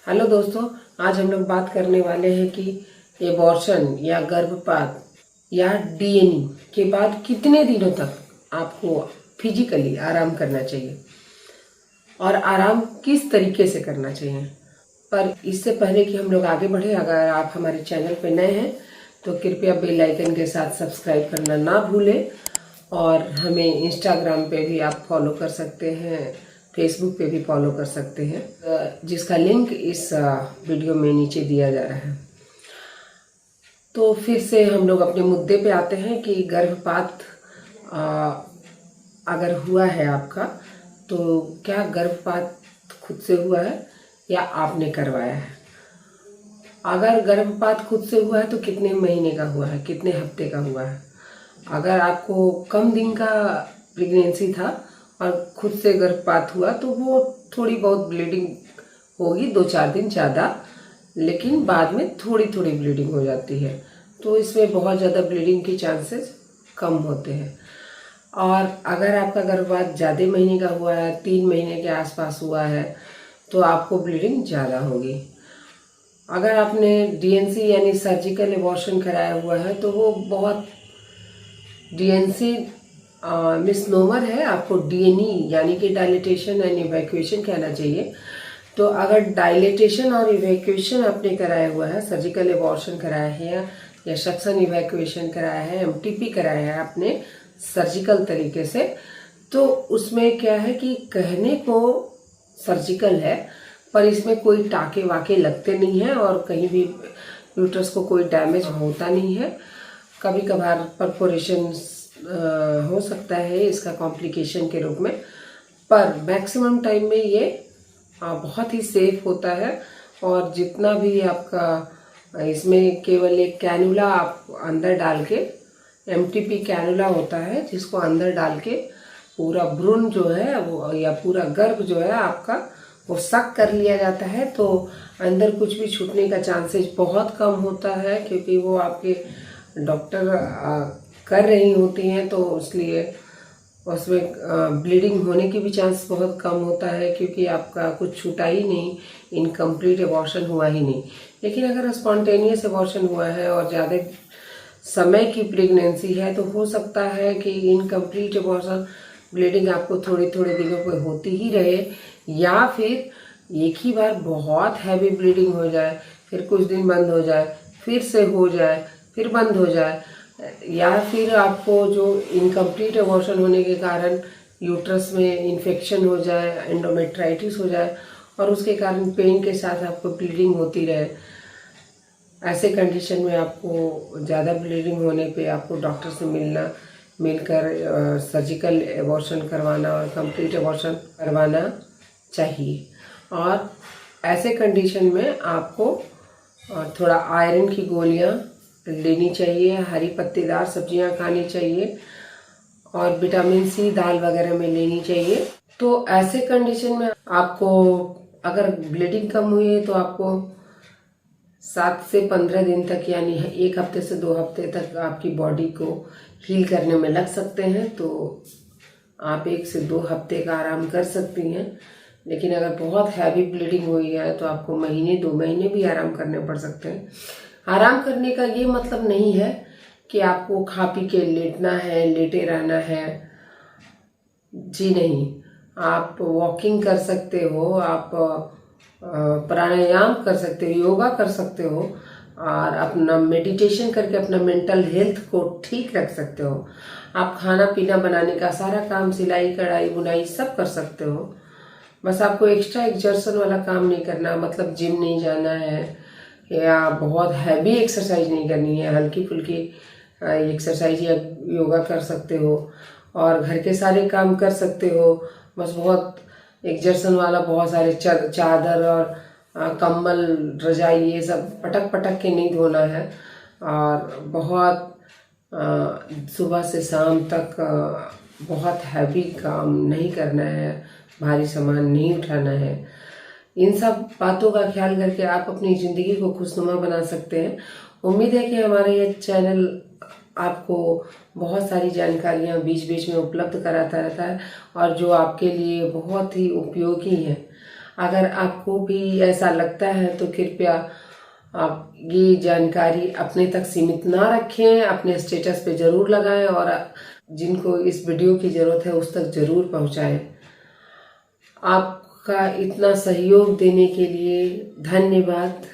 Hello दोस्तों, आज हम लोग बात करने वाले हैं कि एबॉर्शन या गर्भपात या डीएनई के बाद कितने दिनों तक आपको फिजिकली आराम करना चाहिए और आराम किस तरीके से करना चाहिए। पर इससे पहले कि हम लोग आगे बढ़े, अगर आप हमारे चैनल पर नए हैं तो कृपया बेल आइकन के साथ सब्सक्राइब करना ना भूलें और हमें इंस्टाग्राम पे भी आप फॉलो कर सकते हैं, फेसबुक पे भी फॉलो कर सकते हैं, जिसका लिंक इस वीडियो में नीचे दिया जा रहा है। तो फिर से हम लोग अपने मुद्दे पे आते हैं कि गर्भपात अगर हुआ है आपका, तो क्या गर्भपात खुद से हुआ है या आपने करवाया है। अगर गर्भपात खुद से हुआ है तो कितने महीने का हुआ है, कितने हफ्ते का हुआ है। अगर आपको कम दिन का प्रेगनेंसी था और खुद से गर्भपात हुआ तो वो थोड़ी बहुत ब्लीडिंग होगी, 2-4 दिन ज़्यादा, लेकिन बाद में थोड़ी थोड़ी ब्लीडिंग हो जाती है। तो इसमें बहुत ज़्यादा ब्लीडिंग की चांसेस कम होते हैं। और अगर आपका गर्भपात ज़्यादा महीने का हुआ है, 3 महीने के आसपास हुआ है, तो आपको ब्लीडिंग ज़्यादा होगी। अगर आपने डीएनसी यानी सर्जिकल एबॉर्शन कराया हुआ है तो वो बहुत डीएनसी मिसनोमर है, आपको डीएनई यानी कि डायलिटेशन एंड इवैक्यूएशन कहना चाहिए। तो अगर डायलिटेशन और इवैक्यूएशन आपने कराया हुआ है, सर्जिकल एबॉर्शन कराया है या सक्शन इवैक्यूएशन कराया है, एमटीपी कराया है आपने सर्जिकल तरीके से, तो उसमें क्या है कि कहने को सर्जिकल है पर इसमें कोई टाके वाके लगते नहीं हैं और कहीं भी यूट्रस को कोई डैमेज होता नहीं है। कभी कभार परफोरेशन हो सकता है इसका कॉम्प्लिकेशन के रूप में, पर मैक्सिमम टाइम में ये बहुत ही सेफ होता है। और जितना भी आपका इसमें केवल एक कैनुला आप अंदर डाल के, एमटीपी कैनुला होता है जिसको अंदर डाल के पूरा भ्रूण जो है वो या पूरा गर्भ जो है आपका वो सक कर लिया जाता है। तो अंदर कुछ भी छूटने का चांसेस बहुत कम होता है, क्योंकि वो आपके डॉक्टर कर रही होती हैं, तो इसलिए उसमें ब्लीडिंग होने की भी चांस बहुत कम होता है, क्योंकि आपका कुछ छूटा ही नहीं, इनकम्प्लीट एबॉर्शन हुआ ही नहीं। लेकिन अगर स्पॉन्टेनियस एबॉर्शन हुआ है और ज़्यादा समय की प्रेगनेंसी है तो हो सकता है कि इनकम्प्लीट एबॉर्शन ब्लीडिंग आपको थोड़े थोड़े दिनों पर होती ही रहे, या फिर एक ही बार बहुत हैवी ब्लीडिंग हो जाए, फिर कुछ दिन बंद हो जाए, फिर से हो जाए, फिर बंद हो जाए, या फिर आपको जो इनकम्प्लीट एबॉर्शन होने के कारण यूट्रस में इन्फेक्शन हो जाए, एंडोमेट्राइटिस हो जाए और उसके कारण पेन के साथ आपको ब्लीडिंग होती रहे। ऐसे कंडीशन में आपको ज़्यादा ब्लीडिंग होने पे आपको डॉक्टर से मिलकर सर्जिकल एबॉर्शन करवाना और कंप्लीट एबॉर्शन करवाना चाहिए। और ऐसे कंडीशन में आपको थोड़ा आयरन की गोलियां लेनी चाहिए, हरी पत्तेदार सब्जियां खानी चाहिए और विटामिन सी दाल वगैरह में लेनी चाहिए। तो ऐसे कंडीशन में आपको अगर ब्लीडिंग कम हुई है तो आपको 7 से 15 दिन तक, यानी 1 हफ्ते से 2 हफ्ते तक आपकी बॉडी को हील करने में लग सकते हैं। तो आप 1 से 2 हफ्ते का आराम कर सकती हैं। लेकिन अगर बहुत हैवी ब्लीडिंग हुई है तो आपको महीने 2 महीने भी आराम करने पड़ सकते हैं। आराम करने का ये मतलब नहीं है कि आपको खा पी के लेटना है, लेटे रहना है, जी नहीं। आप वॉकिंग कर सकते हो, आप प्राणायाम कर सकते हो, योगा कर सकते हो और अपना मेडिटेशन करके अपना मेंटल हेल्थ को ठीक रख सकते हो। आप खाना पीना बनाने का सारा काम, सिलाई कढ़ाई बुनाई सब कर सकते हो। बस आपको एक्स्ट्रा एक्सर्शन वाला काम नहीं करना, मतलब जिम नहीं जाना है या बहुत हैवी एक्सरसाइज नहीं करनी है, हल्की फुल्की एक्सरसाइज या योगा कर सकते हो और घर के सारे काम कर सकते हो। बस बहुत एक्सर्शन वाला बहुत सारे चादर और कंबल, रजाई, ये सब पटक पटक के नहीं धोना है और बहुत सुबह से शाम तक बहुत हैवी काम नहीं करना है, भारी सामान नहीं उठाना है। इन सब बातों का ख्याल करके आप अपनी ज़िंदगी को खुशनुमा बना सकते हैं। उम्मीद है कि हमारा ये चैनल आपको बहुत सारी जानकारियाँ बीच बीच में उपलब्ध कराता रहता है और जो आपके लिए बहुत ही उपयोगी हैं। अगर आपको भी ऐसा लगता है तो कृपया आप ये जानकारी अपने तक सीमित ना रखें, अपने स्टेटस पे ज़रूर लगाएं और जिनको इस वीडियो की ज़रूरत है उस तक ज़रूर पहुंचाएं। आपका इतना सहयोग देने के लिए धन्यवाद।